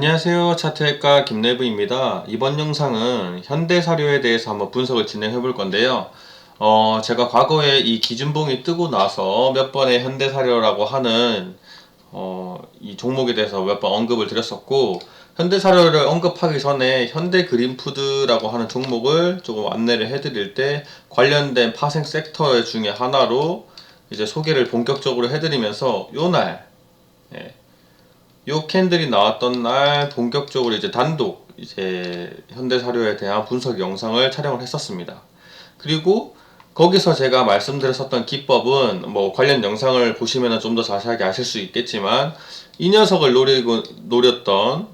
안녕하세요. 차트외과 김내부입니다. 이번 영상은 현대사료에 대해서 한번 분석을 진행해 볼 건데요. 제가 과거에 이 기준봉이 뜨고 나서 몇 번의 현대사료라고 하는 이 종목에 대해서 몇 번 언급을 드렸었고, 현대사료를 언급하기 전에 현대그린푸드라고 하는 종목을 조금 안내를 해드릴 때 관련된 파생 섹터 중에 하나로 이제 소개를 본격적으로 해드리면서 요날 요 캔들이 나왔던 날 본격적으로 이제 단독 이제 현대사료에 대한 분석 영상을 촬영을 했었습니다. 그리고 거기서 제가 말씀드렸었던 기법은 뭐 관련 영상을 보시면 좀 더 자세하게 아실 수 있겠지만, 이 녀석을 노렸던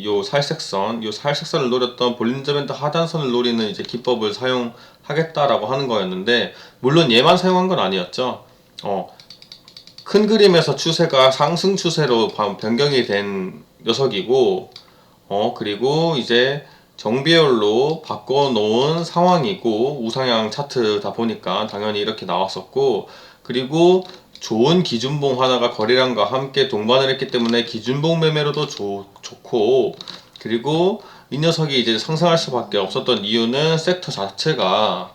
요 살색선을 노렸던 볼린저 밴드 하단선을 노리는 이제 기법을 사용하겠다라고 하는 거였는데, 물론 얘만 사용한 건 아니었죠. 큰 그림에서 추세가 상승 추세로 변경이 된 녀석이고, 그리고 이제 정배열로 바꿔놓은 상황이고, 우상향 차트다 보니까 당연히 이렇게 나왔었고, 그리고 좋은 기준봉 하나가 거래량과 함께 동반을 했기 때문에 기준봉 매매로도 좋고, 그리고 이 녀석이 이제 상승할 수밖에 없었던 이유는 섹터 자체가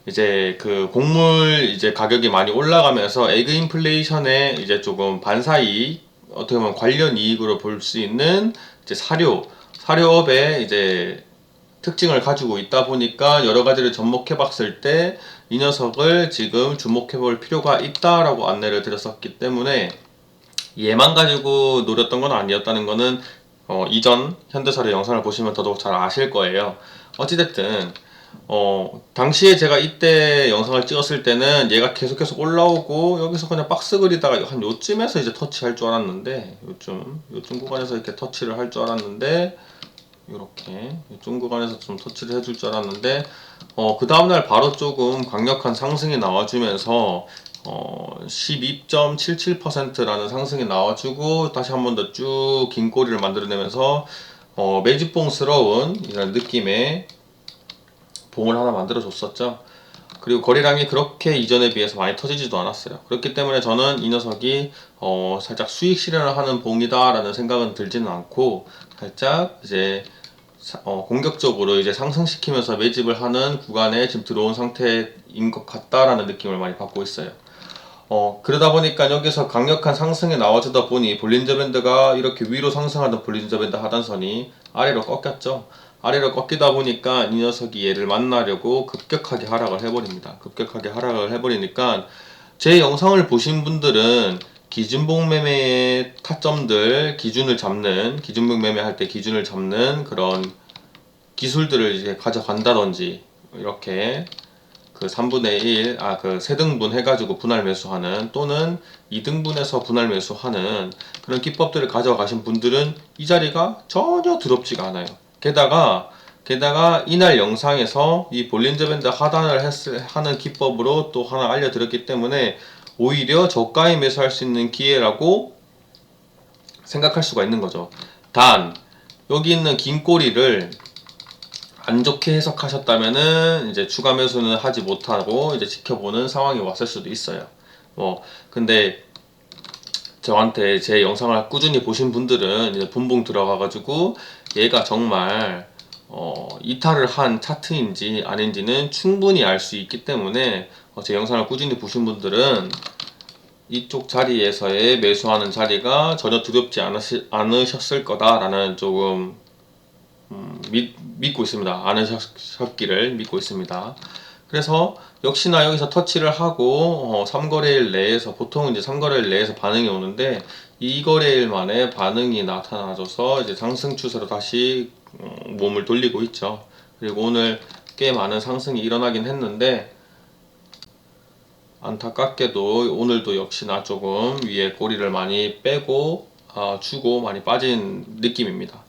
이제 그 곡물 이제 가격이 많이 올라가면서 에그 인플레이션에 이제 조금 반사이익, 어떻게 보면 관련 이익으로 볼 수 있는 이제 사료업의 이제 특징을 가지고 있다 보니까 여러 가지를 접목해 봤을 때 이 녀석을 지금 주목해 볼 필요가 있다라고 안내를 드렸었기 때문에, 얘만 가지고 노렸던 건 아니었다는 거는 이전 현대사료 영상을 보시면 더더욱 잘 아실 거예요. 어찌됐든 당시에 제가 이때 영상을 찍었을 때는 얘가 계속해서 올라오고 여기서 그냥 박스 그리다가 한 요쯤에서 이제 터치할 줄 알았는데, 요쯤 구간에서 이렇게 터치를 할 줄 알았는데, 요렇게 요쯤 구간에서 좀 터치를 해줄 줄 알았는데, 그 다음날 바로 조금 강력한 상승이 나와주면서 12.77%라는 상승이 나와주고 다시 한 번 더 쭉 긴 꼬리를 만들어내면서 매집봉스러운 이런 느낌의 봉을 하나 만들어 줬었죠. 그리고 거래량이 그렇게 이전에 비해서 많이 터지지도 않았어요. 그렇기 때문에 저는 이 녀석이 살짝 수익 실현을 하는 봉이다 라는 생각은 들지는 않고, 살짝 이제 공격적으로 이제 상승시키면서 매집을 하는 구간에 지금 들어온 상태인 것 같다라는 느낌을 많이 받고 있어요. 그러다 보니까 여기서 강력한 상승이 나와주다 보니 볼린저 밴드가 이렇게 위로 상승하던 볼린저 밴드 하단선이 아래로 꺾였죠. 아래로 꺾이다 보니까 이 녀석이 얘를 만나려고 급격하게 하락을 해버립니다. 급격하게 하락을 해버리니까 제 영상을 보신 분들은 기준봉 매매의 타점들, 기준봉 매매할 때 기준을 잡는 그런 기술들을 이제 가져간다든지, 이렇게 그 3분의 1, 그 세등분 해가지고 분할 매수하는, 또는 2등분해서 분할 매수하는 그런 기법들을 가져가신 분들은 이 자리가 전혀 두렵지가 않아요. 게다가 이날 영상에서 이 볼린저 밴드 하단을 하는 기법으로 또 하나 알려드렸기 때문에 오히려 저가에 매수할 수 있는 기회라고 생각할 수가 있는 거죠. 단, 여기 있는 긴 꼬리를 안 좋게 해석하셨다면은 이제 추가 매수는 하지 못하고 이제 지켜보는 상황이 왔을 수도 있어요. 근데 저한테 제 영상을 꾸준히 보신 분들은 이제 분봉 들어가가지고 얘가 정말 이탈을 한 차트인지 아닌지는 충분히 알 수 있기 때문에, 제 영상을 꾸준히 보신 분들은 이쪽 자리에서의 매수하는 자리가 전혀 두렵지 않으셨을 거다라는 조금 믿고 있습니다. 않으셨기를 믿고 있습니다. 그래서 역시나 여기서 터치를 하고 3거래일 내에서, 보통 이제 3거래일 내에서 반응이 오는데, 2거래일 만에 반응이 나타나줘서 이제 상승 추세로 다시 몸을 돌리고 있죠. 그리고 오늘 꽤 많은 상승이 일어나긴 했는데, 안타깝게도 오늘도 역시나 조금 위에 꼬리를 많이 빼고 주고 많이 빠진 느낌입니다.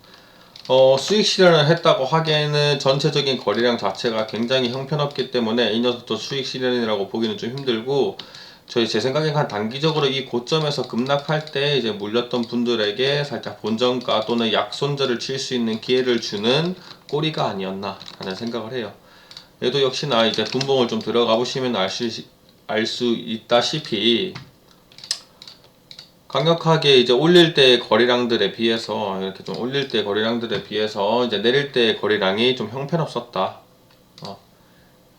수익 실현을 했다고 하기에는 전체적인 거래량 자체가 굉장히 형편없기 때문에 이 녀석도 수익 실현이라고 보기는 좀 힘들고, 제 생각엔 한 단기적으로 이 고점에서 급락할 때 이제 물렸던 분들에게 살짝 본전가 또는 약손절을 칠 수 있는 기회를 주는 꼬리가 아니었나 하는 생각을 해요. 얘도 역시나 이제 분봉을 좀 들어가 보시면 알 수 있다시피 강력하게 이제 올릴 때 거래량들에 비해서 이렇게 좀 올릴 때 거래량들에 비해서 이제 내릴 때 거래량이 좀 형편없었다.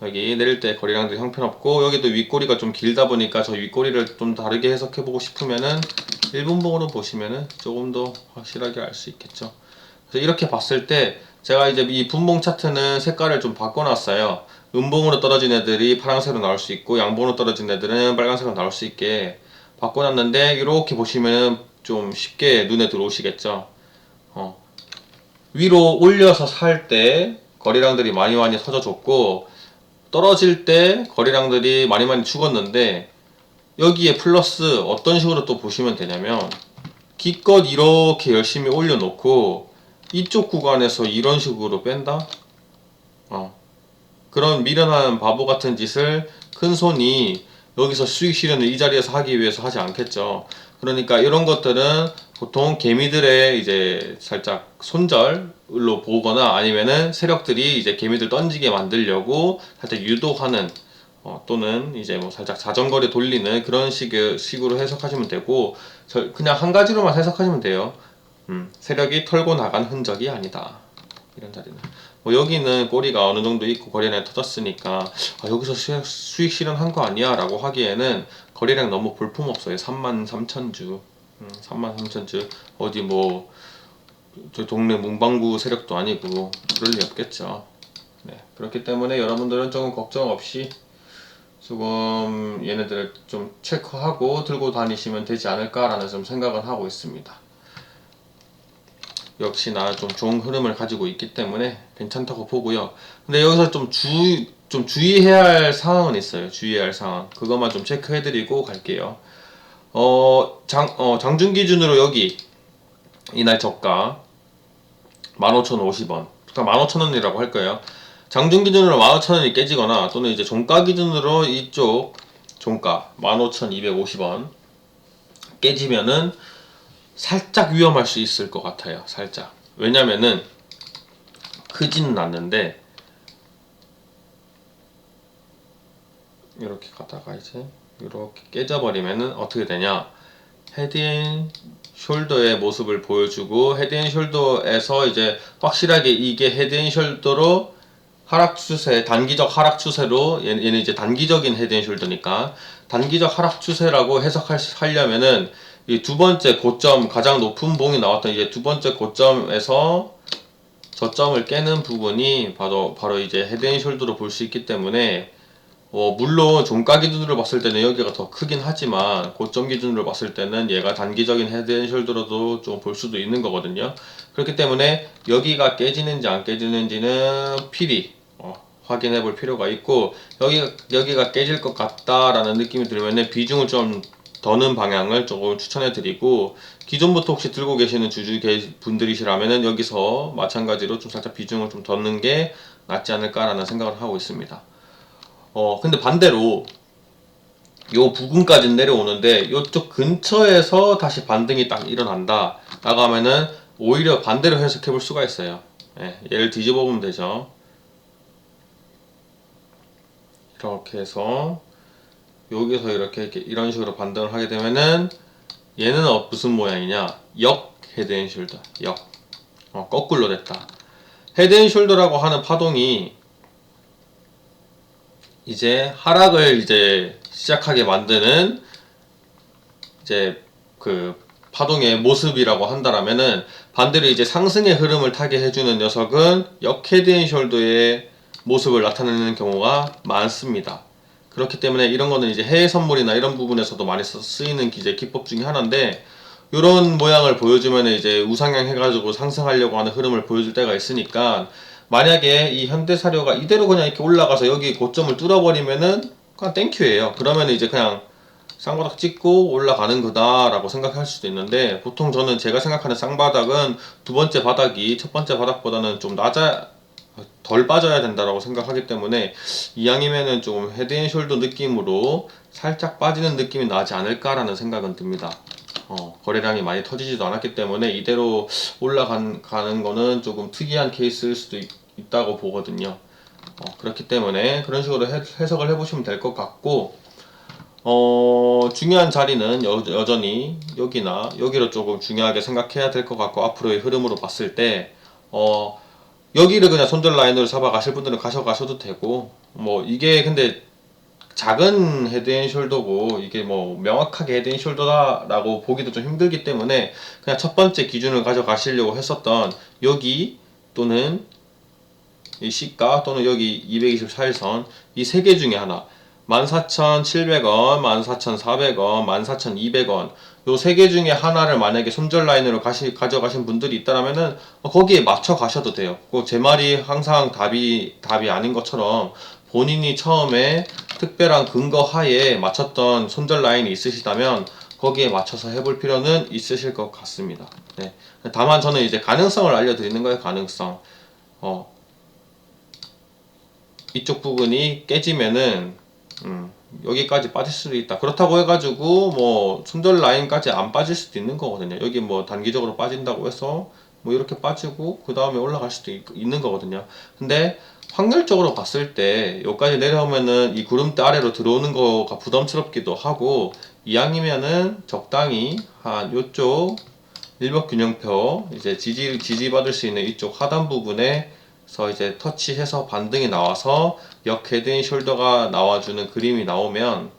여기 내릴 때 거래량들이 형편없고, 여기도 윗꼬리가 좀 길다 보니까 저 윗꼬리를 좀 다르게 해석해 보고 싶으면은 1분봉으로 보시면은 조금 더 확실하게 알 수 있겠죠. 그래서 이렇게 봤을 때 제가 이제 이 분봉 차트는 색깔을 좀 바꿔놨어요. 음봉으로 떨어진 애들이 파란색으로 나올 수 있고, 양봉으로 떨어진 애들은 빨간색으로 나올 수 있게 바꿔놨는데, 이렇게 보시면 좀 쉽게 눈에 들어오시겠죠. 위로 올려서 살 때 거래량들이 많이 터져줬고, 떨어질 때 거래량들이 많이 죽었는데, 여기에 플러스 어떤 식으로 또 보시면 되냐면, 기껏 이렇게 열심히 올려놓고 이쪽 구간에서 이런 식으로 뺀다? 그런 미련한 바보 같은 짓을 큰 손이 여기서 수익 실현을 이 자리에서 하기 위해서 하지 않겠죠. 그러니까 이런 것들은 보통 개미들의 이제 살짝 손절로 보거나, 아니면은 세력들이 이제 개미들 던지게 만들려고 살짝 유도하는, 또는 이제 뭐 살짝 자전거를 돌리는 그런 식으로 해석하시면 되고, 그냥 한 가지로만 해석하시면 돼요. 세력이 털고 나간 흔적이 아니다. 이런 자리는. 뭐 여기는 꼬리가 어느 정도 있고 거래량이 터졌으니까 여기서 수익 실현한 거 아니야 라고 하기에는 거래량 너무 볼품없어요. 33,000주. 33,000주. 어디 뭐 저 동네 문방구 세력도 아니고 그럴 리 없겠죠. 네. 그렇기 때문에 여러분들은 조금 걱정 없이 조금 얘네들을 좀 체크하고 들고 다니시면 되지 않을까라는 좀 생각을 하고 있습니다. 역시나 좀 좋은 흐름을 가지고 있기 때문에 괜찮다고 보고요. 근데 여기서 좀 주의해야 할 상황은 있어요. 주의해야 할 상황. 그것만 좀 체크해드리고 갈게요. 장중 기준으로 여기 이날 저가 15,050원. 그러니까 15,000원이라고 할 거예요. 장중 기준으로 15,000원이 깨지거나, 또는 이제 종가 기준으로 이쪽 종가 15,250원 깨지면은 살짝 위험할 수 있을 것 같아요. 살짝. 왜냐면은 크지는 않는데 이렇게 가다가 이제 이렇게 깨져버리면은 어떻게 되냐, 헤드앤숄더의 모습을 보여주고, 헤드앤숄더에서 이제 확실하게 이게 헤드앤숄더로 하락 추세, 단기적 하락 추세로, 얘는 이제 단기적인 헤드앤숄더니까 단기적 하락 추세라고 해석하려면은 이 두 번째 고점, 가장 높은 봉이 나왔던 이제 두 번째 고점에서 저점을 깨는 부분이 바로 이제 헤드앤숄더로 볼 수 있기 때문에, 물론 종가 기준으로 봤을 때는 여기가 더 크긴 하지만 고점 기준으로 봤을 때는 얘가 단기적인 헤드앤숄더로도 좀 볼 수도 있는 거거든요. 그렇기 때문에 여기가 깨지는지 안 깨지는지는 필히 확인해 볼 필요가 있고, 여기가 깨질 것 같다라는 느낌이 들면은 비중을 좀 더는 방향을 조금 추천해 드리고, 기존부터 혹시 들고 계시는 주주 분들이시라면은 여기서 마찬가지로 좀 살짝 비중을 좀 더는 게 낫지 않을까라는 생각을 하고 있습니다. 근데 반대로 요 부근까지 내려오는데 요쪽 근처에서 다시 반등이 딱 일어난다 라고 하면은 오히려 반대로 해석해 볼 수가 있어요. 얘를 뒤집어 보면 되죠. 이렇게 해서 여기서 이렇게 이런 식으로 반등을 하게 되면은 얘는 무슨 모양이냐, 역 헤드앤숄더, 거꾸로 됐다. 헤드앤숄더라고 하는 파동이 이제 하락을 이제 시작하게 만드는 이제 그 파동의 모습이라고 한다라면은, 반대로 이제 상승의 흐름을 타게 해주는 녀석은 역 헤드앤숄더의 모습을 나타내는 경우가 많습니다. 그렇기 때문에 이런 거는 이제 해외 선물이나 이런 부분에서도 많이 쓰이는 이제 기법 중에 하나인데, 이런 모양을 보여주면 이제 우상향 해가지고 상승하려고 하는 흐름을 보여줄 때가 있으니까, 만약에 이 현대사료가 이대로 그냥 이렇게 올라가서 여기 고점을 뚫어버리면은 그냥 땡큐예요. 그러면 이제 그냥 쌍바닥 찍고 올라가는 거다 라고 생각할 수도 있는데, 보통 저는 제가 생각하는 쌍바닥은 두 번째 바닥이 첫 번째 바닥보다는 좀 덜 빠져야 된다라고 생각하기 때문에, 이왕이면은 좀 헤드앤숄더 느낌으로 살짝 빠지는 느낌이 나지 않을까라는 생각은 듭니다. 거래량이 많이 터지지도 않았기 때문에 이대로 올라가는 거는 조금 특이한 케이스일 수도 있다고 보거든요. 그렇기 때문에 그런 식으로 해석을 해보시면 될 것 같고, 중요한 자리는 여전히 여기나 여기를 조금 중요하게 생각해야 될 것 같고, 앞으로의 흐름으로 봤을 때 여기를 그냥 손절 라인으로 잡아 가실 분들은 가셔도 되고, 뭐 이게 근데 작은 헤드앤숄더고 이게 뭐 명확하게 헤드앤숄더다라고 보기도 좀 힘들기 때문에 그냥 첫 번째 기준을 가져가시려고 했었던 여기 또는 이 시가 또는 여기 224일선 이 세 개 중에 하나, 14,700원, 14,400원, 14,200원 요 세 개 중에 하나를 만약에 손절 라인으로 가져가신 분들이 있다면은 거기에 맞춰 가셔도 돼요. 제 말이 항상 답이 아닌 것처럼 본인이 처음에 특별한 근거 하에 맞췄던 손절 라인이 있으시다면 거기에 맞춰서 해볼 필요는 있으실 것 같습니다. 네. 다만 저는 이제 가능성을 알려드리는 거예요. 가능성. 이쪽 부분이 깨지면은 여기까지 빠질 수도 있다. 그렇다고 해가지고 뭐 손절 라인까지 안 빠질 수도 있는 거거든요. 여기 뭐 단기적으로 빠진다고 해서 뭐 이렇게 빠지고 그 다음에 올라갈 수도 있는 거거든요. 근데 확률적으로 봤을 때 여기까지 내려오면은 이 구름대 아래로 들어오는 거가 부담스럽기도 하고, 이왕이면은 적당히 한 요쪽 일목균형표 이제 지지받을 수 있는 이쪽 하단 부분에서 이제 터치해서 반등이 나와서 역 헤드앤숄더가 나와주는 그림이 나오면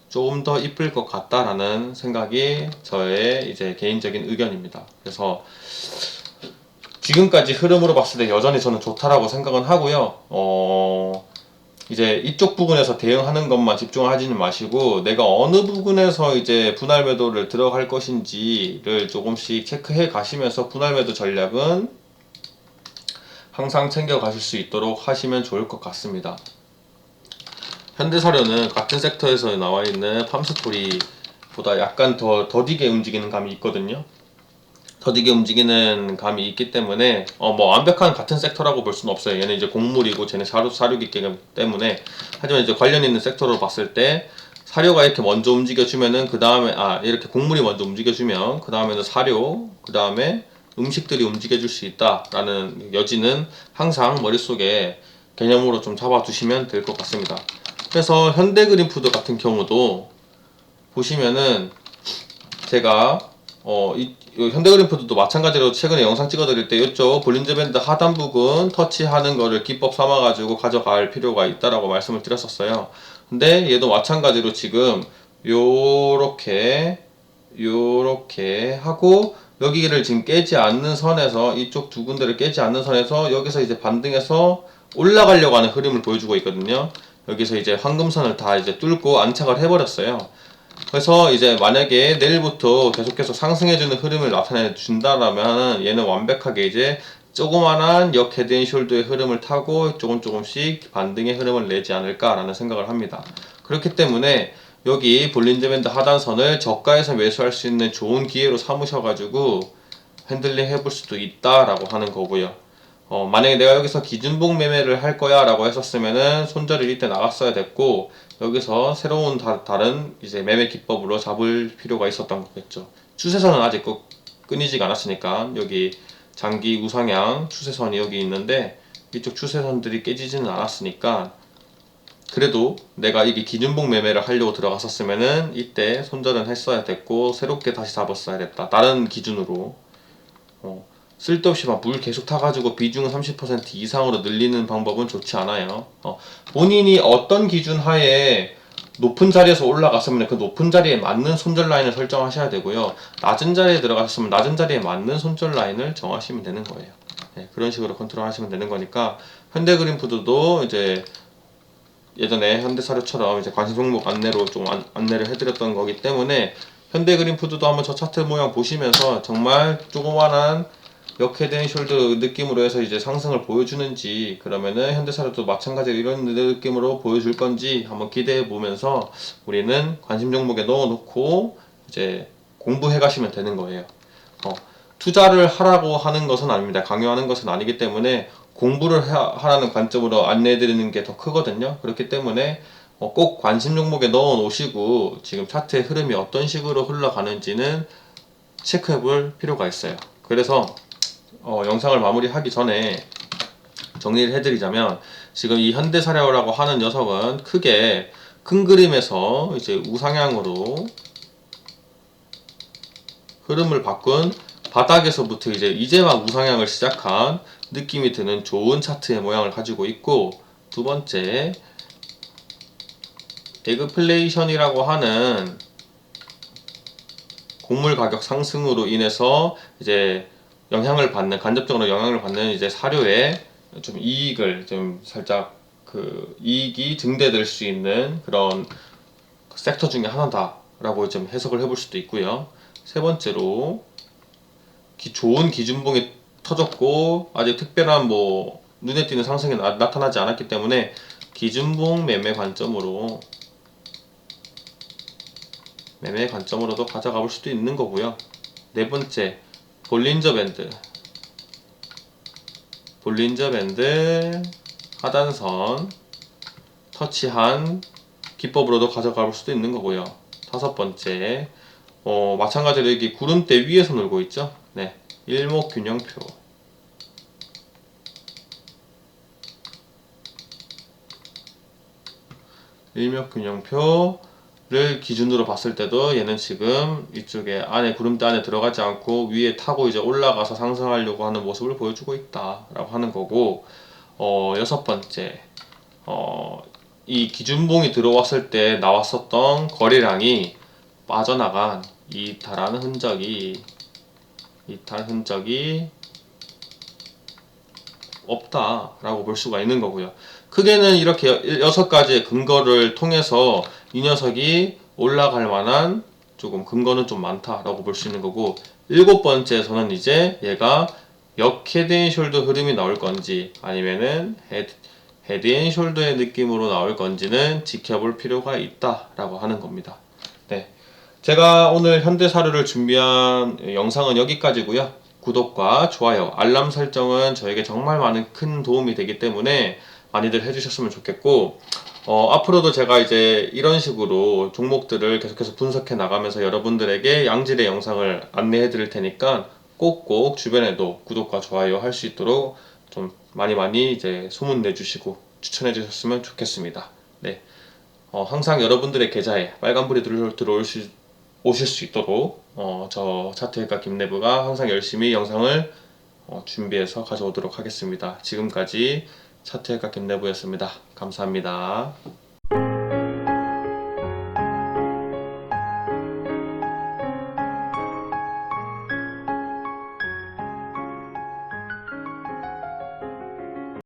조금 더 이쁠 것 같다라는 생각이 저의 이제 개인적인 의견입니다. 그래서 지금까지 흐름으로 봤을 때 여전히 저는 좋다라고 생각은 하고요. 이제 이쪽 부분에서 대응하는 것만 집중하지는 마시고 내가 어느 부분에서 이제 분할 매도를 들어갈 것인지를 조금씩 체크해 가시면서 분할 매도 전략은 항상 챙겨 가실 수 있도록 하시면 좋을 것 같습니다. 현대사료는 같은 섹터에서 나와 있는 팜스토리보다 약간 더 더디게 움직이는 감이 있거든요. 더디게 움직이는 감이 있기 때문에 뭐 완벽한 같은 섹터라고 볼 수는 없어요. 얘는 이제 곡물이고 쟤는 사료이기 때문에. 하지만 이제 관련 있는 섹터로 봤을 때 사료가 이렇게 먼저 움직여주면은 그 다음에 이렇게 곡물이 먼저 움직여주면 그 다음에는 사료, 그 다음에 음식들이 움직여줄 수 있다라는 여지는 항상 머릿속에 개념으로 좀 잡아두시면 될 것 같습니다. 그래서 현대그린푸드 같은 경우도 보시면은 제가 현대그린푸드도 마찬가지로 최근에 영상 찍어드릴 때 이쪽 볼린저 밴드 하단 부분 터치하는 거를 기법 삼아가지고 가져갈 필요가 있다라고 말씀을 드렸었어요. 근데 얘도 마찬가지로 지금 요렇게 하고 여기를 지금 깨지 않는 선에서, 이쪽 두 군데를 깨지 않는 선에서 여기서 이제 반등해서 올라가려고 하는 흐름을 보여주고 있거든요. 여기서 이제 황금선을 다 이제 뚫고 안착을 해버렸어요. 그래서 이제 만약에 내일부터 계속해서 상승해주는 흐름을 나타내 준다라면 얘는 완벽하게 이제 조그만한 역 헤드앤숄더의 흐름을 타고 조금씩 반등의 흐름을 내지 않을까라는 생각을 합니다. 그렇기 때문에 여기 볼린저 밴드 하단선을 저가에서 매수할 수 있는 좋은 기회로 삼으셔가지고 핸들링 해볼 수도 있다라고 하는 거고요. 만약에 내가 여기서 기준봉 매매를 할 거야 라고 했었으면은 손절을 이때 나갔어야 됐고, 여기서 새로운 다른 이제 매매 기법으로 잡을 필요가 있었던 거겠죠. 추세선은 아직 끊이지가 않았으니까. 여기 장기 우상향 추세선이 여기 있는데 이쪽 추세선들이 깨지지는 않았으니까, 그래도 내가 이게 기준봉 매매를 하려고 들어갔었으면은 이때 손절은 했어야 됐고 새롭게 다시 잡았어야 됐다. 다른 기준으로. 쓸데없이 막 물 계속 타가지고 비중을 30% 이상으로 늘리는 방법은 좋지 않아요. 본인이 어떤 기준 하에 높은 자리에서 올라갔으면 그 높은 자리에 맞는 손절 라인을 설정하셔야 되고요. 낮은 자리에 들어갔으면 낮은 자리에 맞는 손절 라인을 정하시면 되는 거예요. 네, 그런 식으로 컨트롤 하시면 되는 거니까, 현대그린푸드도 이제 예전에 현대사료처럼 이제 관심 종목 안내로 좀 안내를 해드렸던 거기 때문에 현대그린푸드도 한번 저 차트 모양 보시면서 정말 조그만한 역 헤드앤숄더 느낌으로 해서 이제 상승을 보여주는지, 그러면은 현대사료도 마찬가지로 이런 느낌으로 보여줄 건지 한번 기대해 보면서 우리는 관심 종목에 넣어놓고 이제 공부해 가시면 되는 거예요. 투자를 하라고 하는 것은 아닙니다. 강요하는 것은 아니기 때문에 공부를 하라는 관점으로 안내해 드리는 게 더 크거든요. 그렇기 때문에 꼭 관심 종목에 넣어 놓으시고 지금 차트의 흐름이 어떤 식으로 흘러가는지는 체크해 볼 필요가 있어요. 그래서 영상을 마무리하기 전에 정리를 해드리자면, 지금 이 현대사료라고 하는 녀석은 크게 큰 그림에서 이제 우상향으로 흐름을 바꾼 바닥에서부터 이제 막 우상향을 시작한 느낌이 드는 좋은 차트의 모양을 가지고 있고, 두 번째 에그플레이션이라고 하는 곡물 가격 상승으로 인해서 이제 간접적으로 영향을 받는 이제 사료에 좀 이익을 좀 살짝 그 이익이 증대될 수 있는 그런 섹터 중에 하나다라고 좀 해석을 해볼 수도 있고요. 세 번째로 좋은 기준봉이 터졌고 아직 특별한 뭐 눈에 띄는 상승이 나타나지 않았기 때문에 기준봉 매매 관점으로도 가져가 볼 수도 있는 거고요. 네 번째, 볼린저 밴드 하단선 터치한 기법으로도 가져가 볼 수도 있는 거고요. 다섯 번째, 마찬가지로 여기 구름대 위에서 놀고 있죠. 네, 일목균형표. 일목균형표를 기준으로 봤을 때도 얘는 지금 이쪽에 구름대 안에 들어가지 않고 위에 타고 이제 올라가서 상승하려고 하는 모습을 보여주고 있다라고 하는 거고, 여섯 번째, 이 기준봉이 들어왔을 때 나왔었던 거래량이 빠져나간 이탈 흔적이 없다라고 볼 수가 있는 거고요. 크게는 이렇게 여섯 가지의 근거를 통해서 이 녀석이 올라갈 만한 조금 근거는 좀 많다라고 볼 수 있는 거고, 일곱 번째에서는 이제 얘가 역 헤드앤숄더 흐름이 나올 건지 아니면은 헤드앤숄더의 느낌으로 나올 건지는 지켜볼 필요가 있다라고 하는 겁니다. 네, 제가 오늘 현대사료를 준비한 영상은 여기까지고요. 구독과 좋아요, 알람 설정은 저에게 정말 많은 큰 도움이 되기 때문에 많이들 해주셨으면 좋겠고, 앞으로도 제가 이제 이런 식으로 종목들을 계속해서 분석해 나가면서 여러분들에게 양질의 영상을 안내해 드릴 테니까 꼭꼭 주변에도 구독과 좋아요 할 수 있도록 좀 많이 이제 소문 내주시고 추천해 주셨으면 좋겠습니다. 네. 항상 여러분들의 계좌에 빨간불이 오실 수 있도록 저 차트회가 김내부가 항상 열심히 영상을 준비해서 가져오도록 하겠습니다. 지금까지 차트회가 김내부였습니다. 감사합니다.